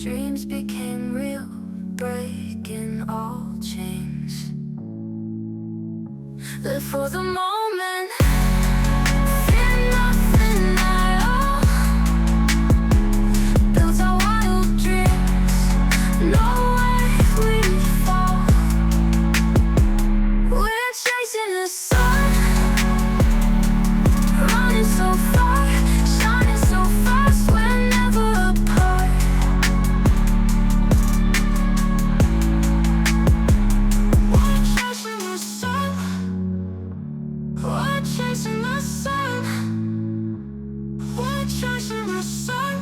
Dreams became real, breaking all chains. Live for the moment, fear nothing at all. Built our wild dreams, no way we fall. We're chasing the sun, running so far, shining so fast, we're never apart. We're chasing the sun, we're chasing the sun, we're chasing the sun,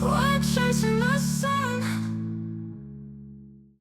we're chasing the sun.